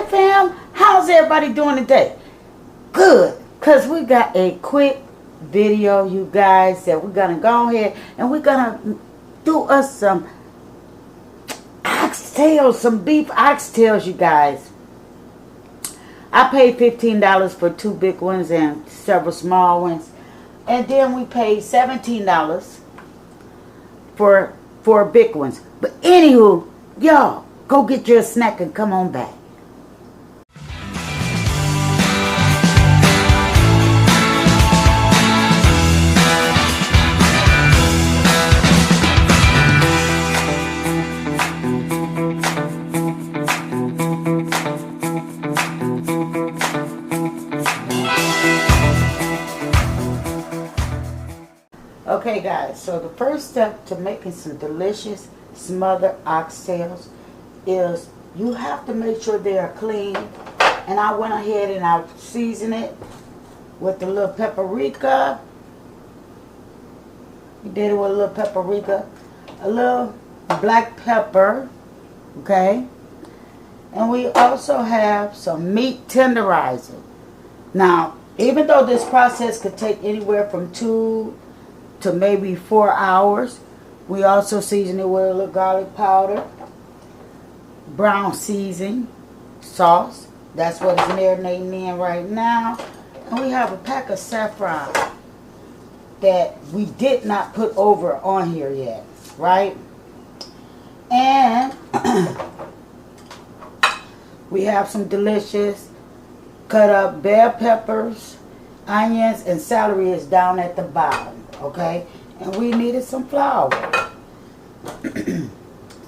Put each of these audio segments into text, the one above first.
fam, how's everybody doing today? Good, because we got a quick video, you guys, that we're going to go ahead and we're going to do us some oxtails, some beef oxtails, you guys. I paid $15 for 2 big ones and several small ones. And then we paid $17 for 4 big ones. But anywho, y'all, go get your snack and come on back. Okay guys, so the first step to making some delicious smothered oxtails is you have to make sure they are clean. And I went ahead and I seasoned it with a little paprika. We did it with a little paprika, a little black pepper, okay? And we also have some meat tenderizer. Now, even though this process could take anywhere from 2 to maybe 4 hours, we also season it with a little garlic powder, brown seasoning sauce. That's what it's marinating in right now. And we have a pack of saffron that we did not put over on here yet, right? And we have some delicious cut up bell peppers, onions, and celery is down at the bottom. Okay, and we needed some flour.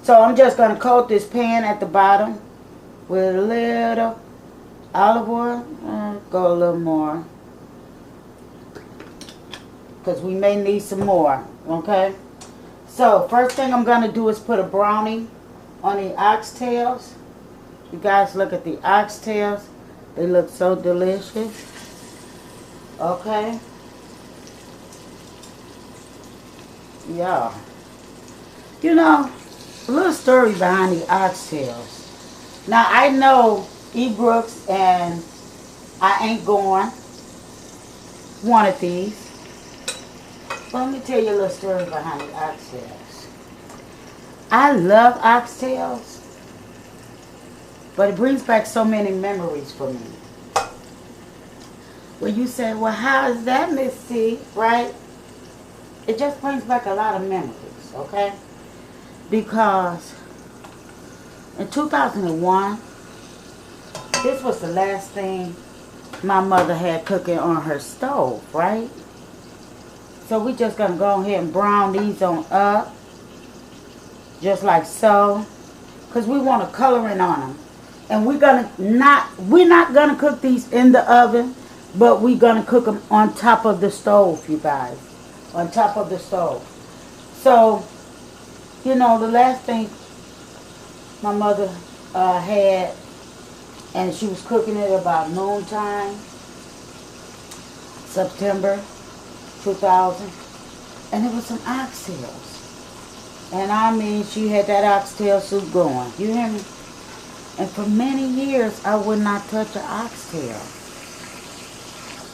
So I'm just going to coat this pan at the bottom with a little olive oil. Go a little more, because we may need some more. Okay, so first thing I'm going to do is put a brownie on the oxtails. You guys look at the oxtails. They look so delicious. Okay. Yeah. You know, a little story behind the oxtails. Now, I know E. Brooks and I Ain't Going wanted these. But let me tell you a little story behind the oxtails. I love oxtails, but it brings back so many memories for me. When you say, well, how is that, Miss C? Right? It just brings back a lot of memories, okay? Because in 2001, this was the last thing my mother had cooking on her stove, right? So we just gonna go ahead and brown these on up, just like so, because we want a coloring on them. And we're not gonna cook these in the oven, but we're gonna cook them on top of the stove, you guys. On top of the stove. So, you know, the last thing my mother had, and she was cooking it about noontime, September 2000, and it was some oxtails. And I mean, she had that oxtail soup going. You hear me? And for many years, I would not touch an oxtail,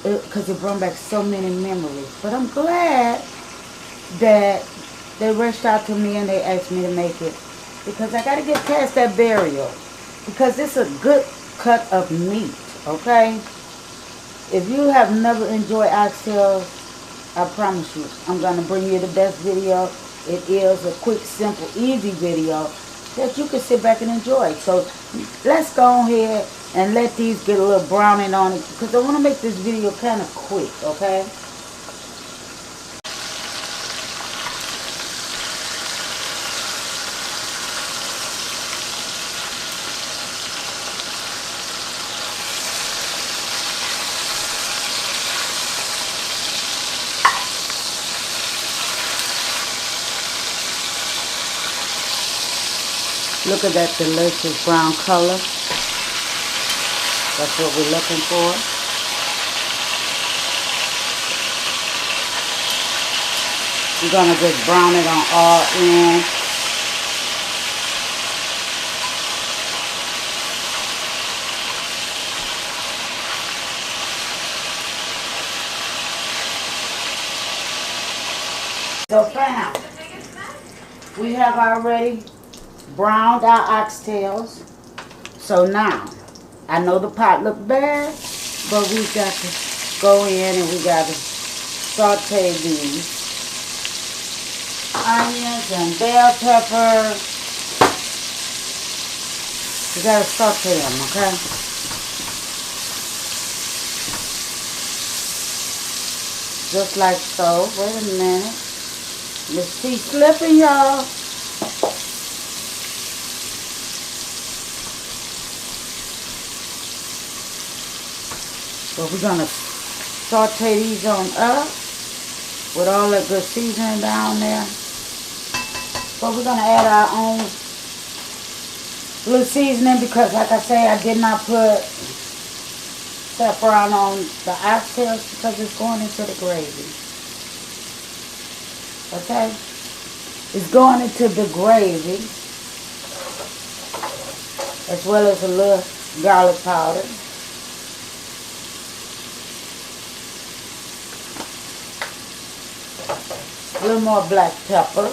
because it brought back so many memories. But I'm glad that they reached out to me and they asked me to make it, because I got to get past that burial, because it's a good cut of meat, okay? If you have never enjoyed oxtails, I promise you, I'm going to bring you the best video. It is a quick, simple, easy video that you can sit back and enjoy. So let's go ahead and let these get a little browning on it, because I want to make this video kind of quick, okay? Look at that delicious brown color. That's what we're looking for. We're going to just brown it on all ends. So fam, we have already browned our oxtails. So now, I know the pot look bad, but we got to go in and we got to saute these onions and bell pepper. You got to saute them, okay? Just like so. Wait a minute. Let's see slipping, y'all. So we're going to saute these on up with all that good seasoning down there. But we're going to add our own little seasoning because, like I say, I did not put saffron on the oxtails because it's going into the gravy. Okay? It's going into the gravy as well as a little garlic powder. A little more black pepper.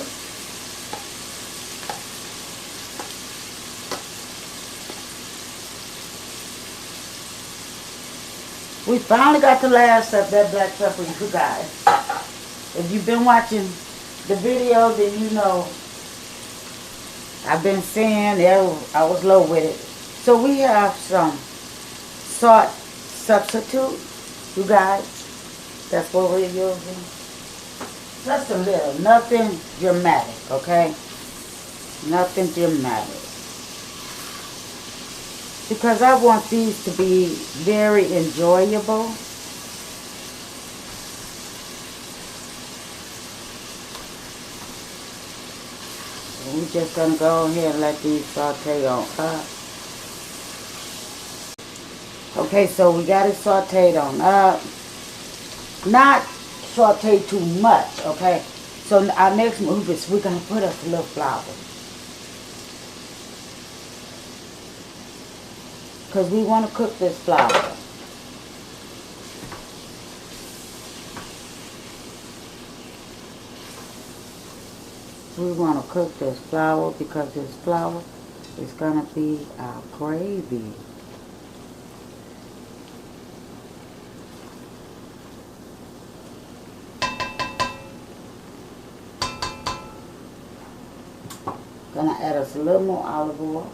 We finally got the last of that black pepper, you guys. If you've been watching the video, then you know I've been saying I was low with it. So we have some salt substitute, you guys. That's what we're using. Just a little, nothing dramatic, okay? Nothing dramatic. Because I want these to be very enjoyable. So we're just going to go ahead and let these saute on up. Okay, so we got it sauteed on up. Not saute too much, okay? So our next move is we're going to put us a little flour. Because we want to cook this flour. We want to cook this flour because this flour is going to be our gravy. Gonna add us a little more olive oil.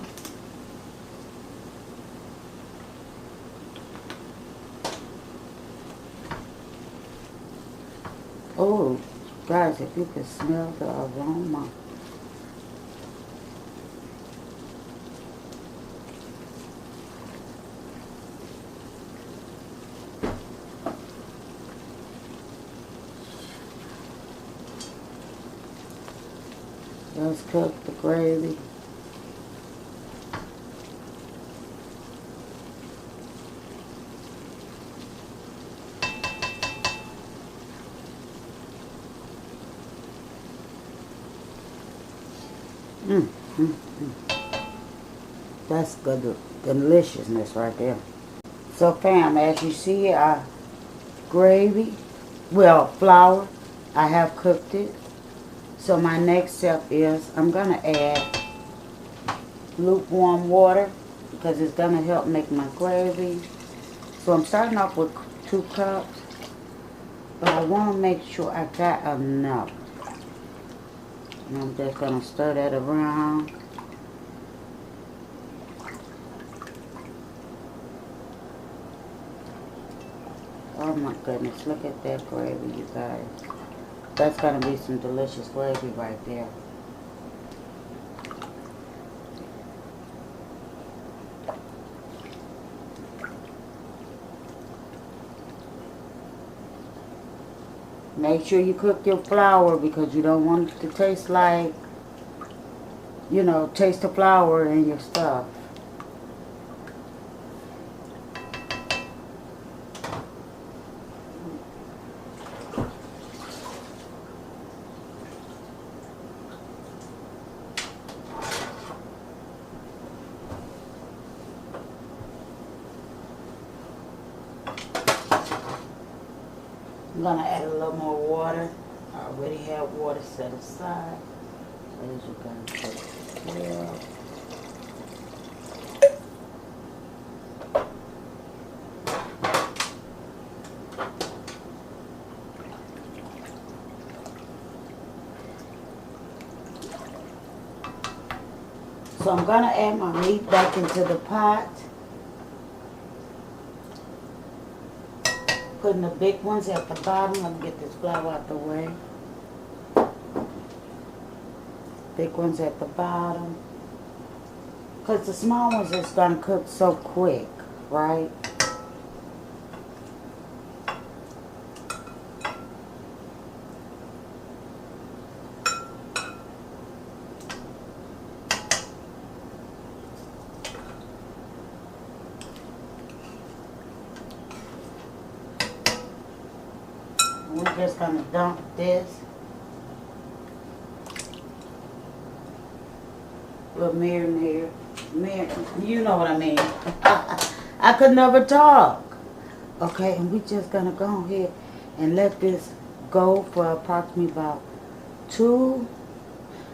Oh, guys, if you could smell the aroma. Let's cook the gravy. That's good, deliciousness right there. So fam, as you see, our gravy, well, flour, I have cooked it. So my next step is I'm going to add lukewarm water because it's going to help make my gravy. So I'm starting off with 2 cups, but I want to make sure I got enough. And I'm just going to stir that around. Oh my goodness, look at that gravy, you guys. That's going to be some delicious gravy right there. Make sure you cook your flour because you don't want it to taste like, you know, taste the flour in your stuff. I'm going to add a little more water. All already have water set aside, as you guys can tell. So I'm going to add my meat back into the pot. Putting the big ones at the bottom. Let me get this flour out the way. Big ones at the bottom. Because the small ones is going to cook so quick, right? We're just going to dump this. Little marinade. You know what I mean. I could never talk. Okay, and we're just going to go ahead and let this go for approximately about I'm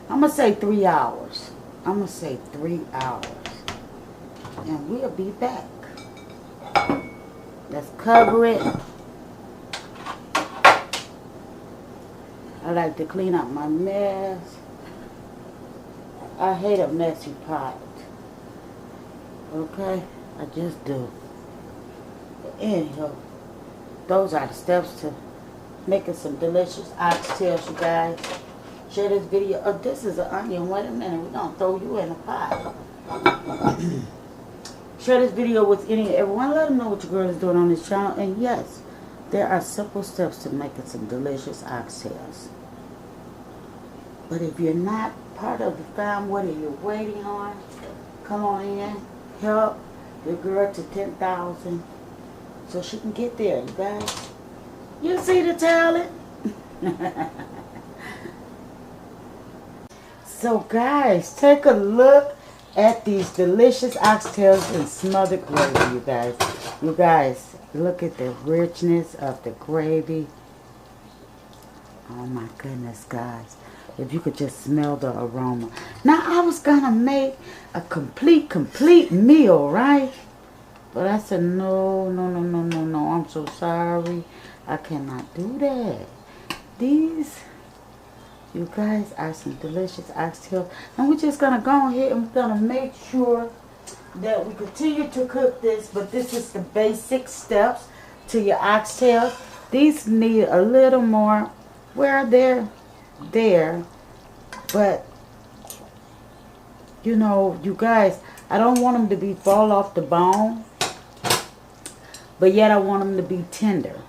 going to say 3 hours. I'm going to say 3 hours. And we'll be back. Let's cover it. I like to clean up my mess. I hate a messy pot. Okay? I just do. But anyhow, those are the steps to making some delicious oxtails, you guys. Share this video. Oh, this is an onion. Wait a minute. We're going to throw you in a pot. Share this video with any and everyone. Let them know what your girl is doing on this channel. And yes, there are simple steps to making some delicious oxtails. But if you're not part of the fam, what are you waiting on? Come on in. Help your girl to 10,000 so she can get there, you guys. You see the talent? So guys, take a look at these delicious oxtails and smothered gravy, you guys. You guys, look at the richness of the gravy. Oh my goodness, guys. If you could just smell the aroma. Now, I was going to make a complete meal, right? But I said, no. I'm so sorry. I cannot do that. These, you guys, are some delicious oxtails. And we're just going to go ahead and we're going to make sure that we continue to cook this. But this is the basic steps to your oxtails. These need a little more. Where they're there, but you know, you guys, I don't want them to be fall off the bone, but yet I want them to be tender.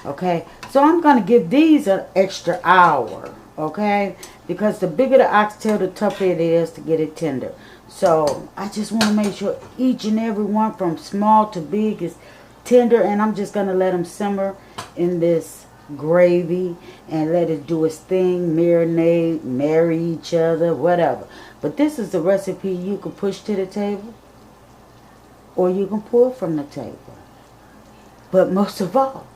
Okay, so I'm gonna give these an extra hour, okay, because the bigger the oxtail, the tougher it is to get it tender. So I just want to make sure each and every one from small to big is tender, and I'm just gonna let them simmer in this gravy and let it do its thing, marinate, marry each other, whatever. But this is the recipe you can push to the table or you can pull from the table. But most of all,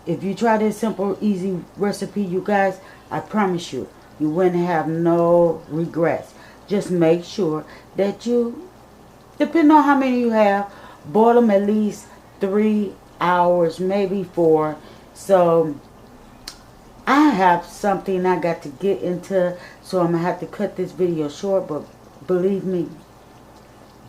if you try this simple, easy recipe, you guys, I promise you, you wouldn't have no regrets. Just make sure that you, depending on how many you have, boil them at least 3 hours, maybe 4. So I have something I got to get into, so I'm going to have to cut this video short, but believe me,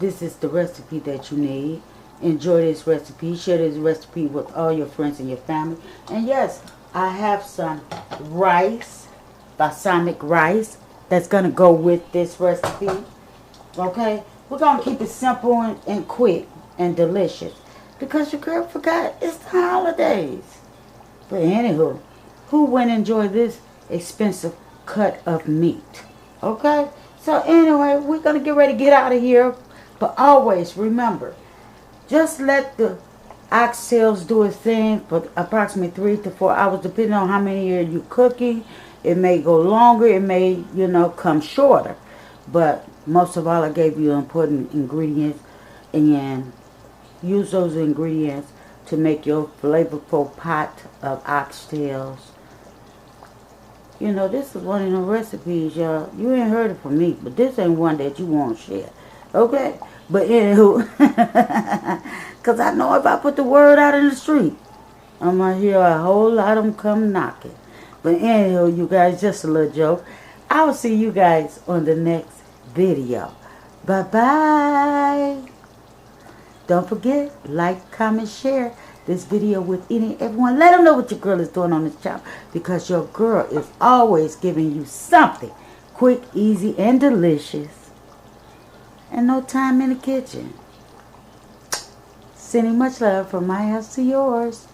this is the recipe that you need. Enjoy this recipe. Share this recipe with all your friends and your family. And yes, I have some rice, balsamic rice, that's going to go with this recipe. Okay? We're going to keep it simple and quick and delicious, because your girl forgot it's the holidays. But anywho, who wouldn't enjoy this expensive cut of meat? Okay? So anyway, we're going to get ready to get out of here. But always remember, just let the oxtails do its thing for approximately 3 to 4 hours, depending on how many you're cooking. It may go longer. It may, come shorter. But most of all, I gave you important ingredients. And use those ingredients to make your flavorful pot of oxtails You know, this is one of the recipes, y'all. You ain't heard it from me, but this ain't one that you want to share. Okay? But anywho, because I know if I put the word out in the street, I'm going to hear a whole lot of them come knocking. But anywho, you guys, just a little joke. I will see you guys on the next video. Bye-bye. Don't forget, like, comment, share this video with everyone. Let them know what your girl is doing on this channel, because your girl is always giving you something quick, easy, and delicious. And no time in the kitchen. Sending much love from my house to yours.